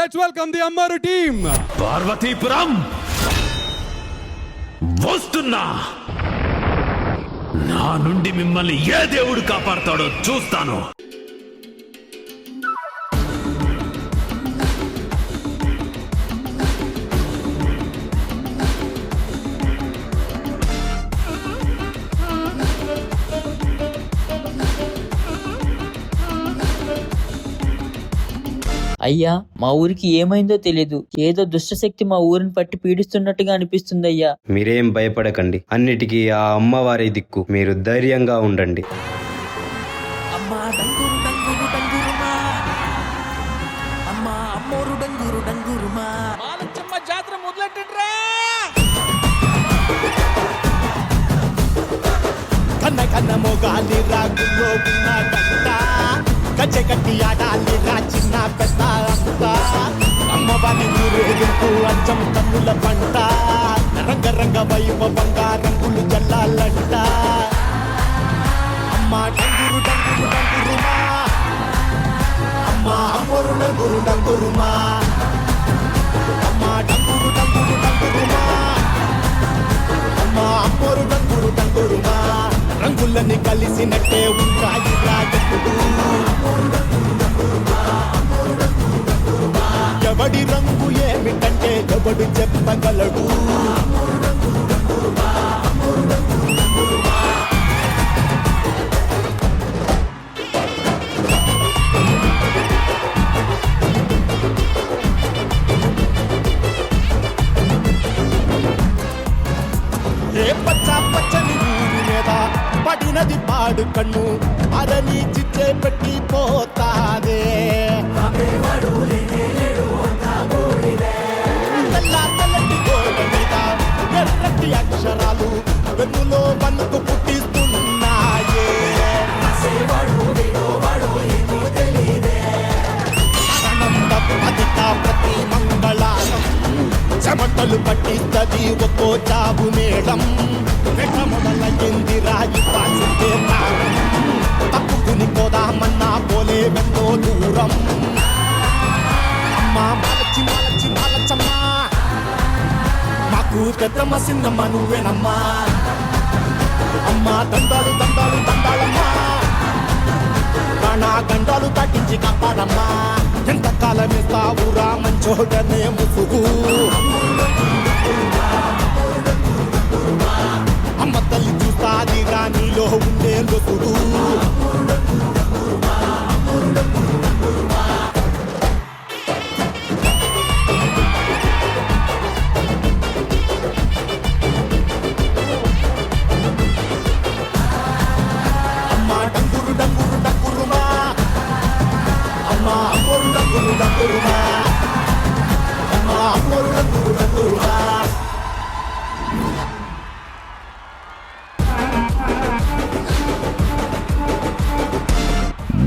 Let's welcome the అమ్మారు team. Parvathipuram వస్తున్నా. నా నుండి మిమ్మల్ని ఏ దేవుడు కాపాడతాడో చూస్తాను. అయ్యా, మా ఊరికి ఏమైందో తెలీదు. ఏదో దుష్టశక్తి మా ఊరిని పట్టి పీడిస్తున్నట్టుగా అనిపిస్తుంది అయ్యా. మీరేం భయపడకండి, అన్నిటికీ ఆ అమ్మవారి దిక్కు. మీరు ధైర్యంగా ఉండండి. జాతర మొదలెట్టండిరా. కన్న కన్న మోగాలి రాగుల్లో ఉన్న గంట, గజ్జె కట్టి ఆడాలి రా చిన్న పెద్ద అంతా. అమ్మవారి ఊరేగింపు అచ్చం కన్నుల పంట, రంగ రంగ వైభవంగా రంగులు జల్లాలంట. అమ్మ డంగురు డంగురు డంగురుమా, అమ్మ అమ్మోరు డంగురు డంగురుమా, అమ్మ డంగురు డంగురు డంగురుమా, అమ్మ అమ్మోరు డంగురు డంగురుమా. రంగులన్నీ కలిసినట్టే ఉంటాయి రాజకుడు. ఎవడి రంగు ఏమిటంటే ఎవడు చెప్పగలడు. ఏ పచ్చ పచ్చని ఊరి మీద పడినది పాడు కన్ను, అరని చిచ్చే పెట్టి పోతాదే. తెల్లటి గోడ మీద ఎర్రటి అక్షరాలు వెన్నులో వన్నుకు పుట్టిస్తున్నాయే. అధిక ప్రతి మంగళారం చెమటలు పట్టిస్తది ఒక్కో చావు మేడం. వెంట మొదలయ్యింది రాయి పాసిందే ప్రాణం. తప్పుకుని పోదామన్నా పోలే వెన్నో దూరం. అమ్మా మాలచి మాలచి మాలచమ్మా, మాకు పెద్దమ్మ సిన్నమ్మ నువ్వేనమ్మా. అమ్మా దండాలు దండాలు దండాలమ్మా, నా గండాలు తగ్గించి కాపాడమ్మా. ఎంతకాలం ఇస్తావురా మంచోడనే ముసుగు. అమ్మ తల్లి చూస్తాది రాణిలో ఉండే లొసుడు. అమ్మ డంగురు డంగురు డంగురుమా, అమ్మ అమ్మోరు డంగురు డంగురుమా, అమ్మ అమ్మోరు డంగురు డంగురుమా.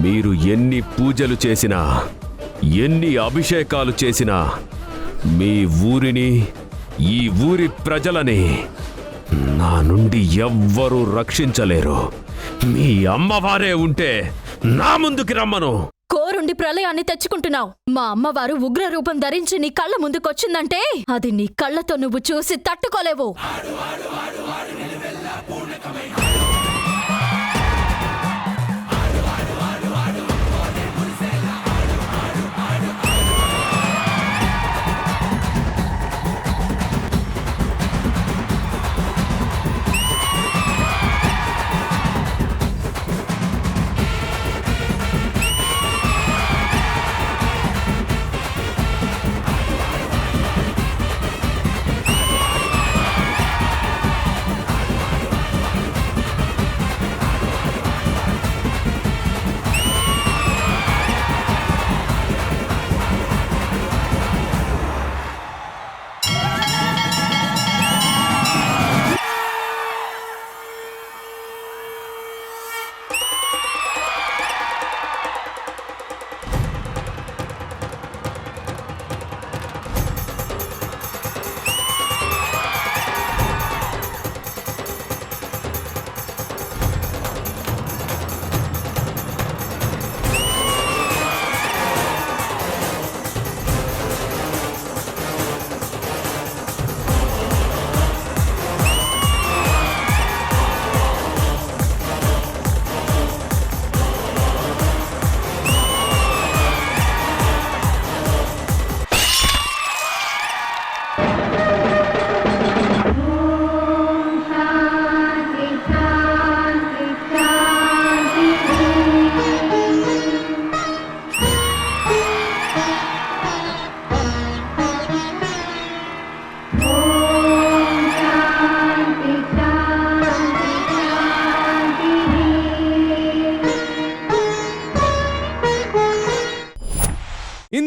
మీరు ఎన్ని పూజలు చేసినా, ఎన్ని అభిషేకాలు చేసినా మీ ఊరిని, ఈ ఊరి ప్రజలని నా నుండి ఎవ్వరూ రక్షించలేరు. మీ అమ్మవారే ఉంటే నా ముందుకి రమ్మను. కోరుండి ప్రళయాన్ని తెచ్చుకుంటున్నావు. మా అమ్మవారు ఉగ్ర రూపం ధరించి నీ కళ్ళ ముందుకొచ్చిందంటే అది నీ కళ్ళతో నువ్వు చూసి తట్టుకోలేవు.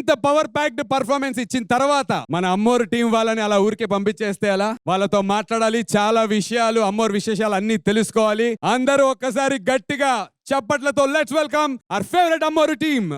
ఇంత పవర్ ప్యాక్డ్ పర్ఫార్మెన్స్ ఇచ్చిన తర్వాత మన అమ్మోరు టీం వాళ్ళని అలా ఊరికే పంపించేస్తే అలా వాళ్ళతో మాట్లాడాలి, చాలా విషయాలు అమ్మోరు విశేషాలు అన్ని తెలుసుకోవాలి. అందరూ ఒక్కసారి గట్టిగా చప్పట్లతో let's welcome our favourite Ammoru team.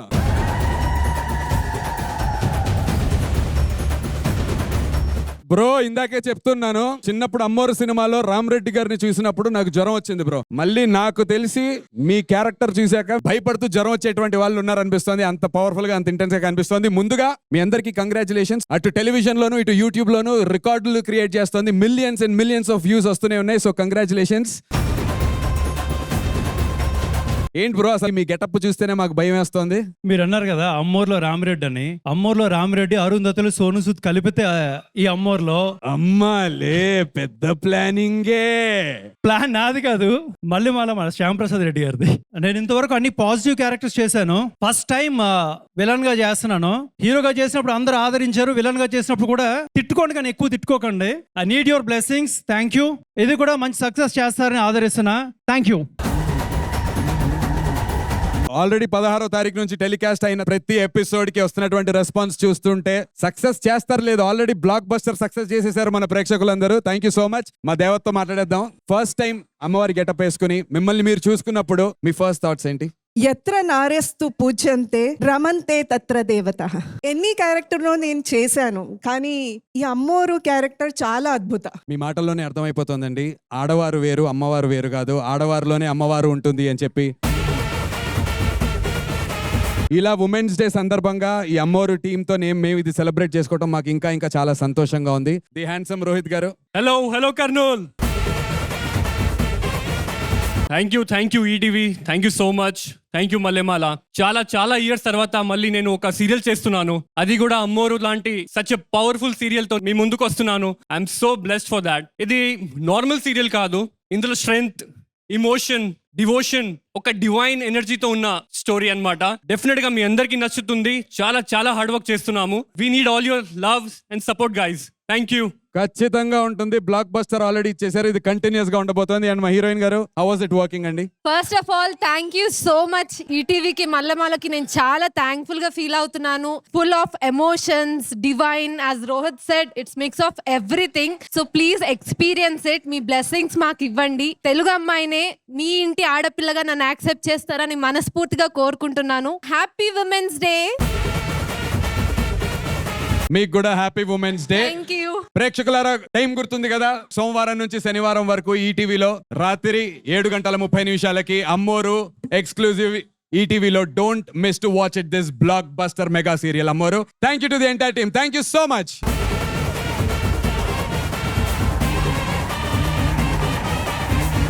Bro ఇందాకే చెప్తున్నాను, చిన్నప్పుడు అమ్మోరు సినిమాలో రామ్ రెడ్డి గారిని చూసినప్పుడు నాకు జ్వరం వచ్చింది బ్రో. మళ్ళీ నాకు తెలిసి మీ క్యారెక్టర్ చూశాక భయపడుతూ జ్వరం వచ్చేటువంటి వాళ్ళు ఉన్నారనిపిస్తుంది. అంత పవర్ఫుల్ గా, అంత ఇంటెన్స్ గా కనిపిస్తుంది. ముందుగా మీ అందరికీ కంగ్రాచులేషన్స్. అటు టెలివిజన్ లోను ఇటు యూట్యూబ్ లోను రికార్డులు క్రియేట్ చేస్తుంది. Millions and millions of views వస్తూనే ఉన్నాయి. So congratulations. ఏంటి బ్రో అసలు మీ గెటప్ చూస్తేనే మాకు భయం వేస్తుంది. మీరు అన్నారు కదా అమ్మోర్లో రామిరెడ్డి అని. అమ్మోర్లో రామిరెడ్డి, అరుంధతులు, సోను సూద్ కలిపితే ఈ అమ్మోర్లో. అమ్మాలే పెద్ద ప్లానింగే. ప్లాన్ నాది కాదు, మళ్ళీ మన శ్యామ్ ప్రసాద్ రెడ్డి గారిది. నేను ఇంతవరకు అన్ని పాజిటివ్ క్యారెక్టర్స్ చేశాను. ఫస్ట్ టైం విలన్ గా చేస్తున్నాను. హీరోగా చేసినప్పుడు అందరూ ఆదరించారు, విలన్ గా చేసినప్పుడు కూడా తిట్టుకోండి కానీ ఎక్కువ తిట్టుకోకండి. I need your blessings. Thank you. ఇది కూడా మంచి సక్సెస్ చేస్తారని ఆదరిస్తున్నా. Thank you. ఆల్రెడీ 16వ తారీఖు నుంచి టెలికాస్ట్ అయిన ప్రతి ఎపిసోడ్ కి వస్తున్నటువంటి రెస్పాన్స్ చూస్తుంటే సక్సెస్ చేస్తారు లేదు, ఆల్రెడీ బ్లాక్ బస్టర్ సక్సెస్ చేసేసారు మన ప్రేక్షకులందరూ. Thank you so much. మా దేవతతో మాట్లాడేద్దాం. ఫస్ట్ టైం అమ్మవారి గెటప్ వేసుకుని మిమ్మల్ని మీరు చూసుకున్నప్పుడు మీ ఫస్ట్ థాట్స్ ఏంటి? ఎత్ర నార్యస్తు పూజ్యంతే రమంతే తత్ర దేవతః. ఎన్ని క్యారెక్టర్లో నేను చేశాను, కానీ ఈ అమ్మోరు క్యారెక్టర్ చాలా అద్భుత. మీ మాటల్లోనే అర్థమైపోతుందండి, ఆడవారు వేరు అమ్మవారు వేరు కాదు, ఆడవారిలోనే అమ్మవారు ఉంటుంది అని చెప్పి. ఇలా ఉమెన్స్ డే సందర్భంగా ఈ అమ్మోరు టీమ్ తో మేము ఇది సెలబ్రేట్ చేసుకోవడం మాకు ఇంకా చాలా సంతోషంగా ఉంది. ది హ్యాండ్సమ్ రోహిత్ గారు. Hello Kurnool. Thank you ETV. Thank you so much. Thank you Mallemala. చాలా ఇయర్స్ తర్వాత మళ్ళీ నేను ఒక సీరియల్ చేస్తున్నాను, అది కూడా అమ్మోరు లాంటి సచ్ ఎ పవర్ఫుల్ సీరియల్ తో మీ ముందుకు వస్తున్నాను. I'm so blessed for that. ఇది నార్మల్ సీరియల్ కాదు, ఇందులో స్ట్రెంగ్త్, ఇమోషన్, డివోషన్, ఒక డివైన్ ఎనర్జీతో ఉన్న స్టోరీ అన్నమాట. డెఫినెట్ గా మీ అందరికీ నచ్చుతుంది. చాలా హార్డ్ వర్క్ చేస్తున్నాము. We need all your love and support guys. Thank you. ఖచ్చితంగా ఉంటుంది. బ్లాక్ బస్టర్ ఆల్రెడీ ఇచ్చేసారు, ఇది కంటిన్యూస్ గా ఉండబోతుంది. అండ్ మా హీరోయిన్ గారు, హౌ వాస్ ఇట్ వర్కింగ్ అండి? First of all thank you so much ఈటీవీకి, మల్లమాలకి నేను చాలా థ్యాంక్ఫుల్ గా ఫీల్ అవుతున్నాను. Full of emotions, divine, as Rohit said, it's mix of everything. So please experience it. మీ బ్లెస్సింగ్స్ మాకు ఇవ్వండి. తెలుగు అమ్మాయినే మీ ఇంటి ఆడపిల్లగా నన్ను యాక్సెప్ట్ చేస్తారని మనస్ఫూర్తిగా కోరుకుంటున్నాను. Happy women's day. మీకు కూడా happy women's day. Thank you. ప్రేక్షకులారా, టైం గుర్తుంది కదా, సోమవారం నుంచి శనివారం వరకు ఈటీవీలో రాత్రి 7:30 అమ్మోరు ఎక్స్క్లూజివ్ ఈటీవీలో. Don't miss to watch it, this blockbuster mega serial Ammoru. Thank you to the entire team. Thank you so much.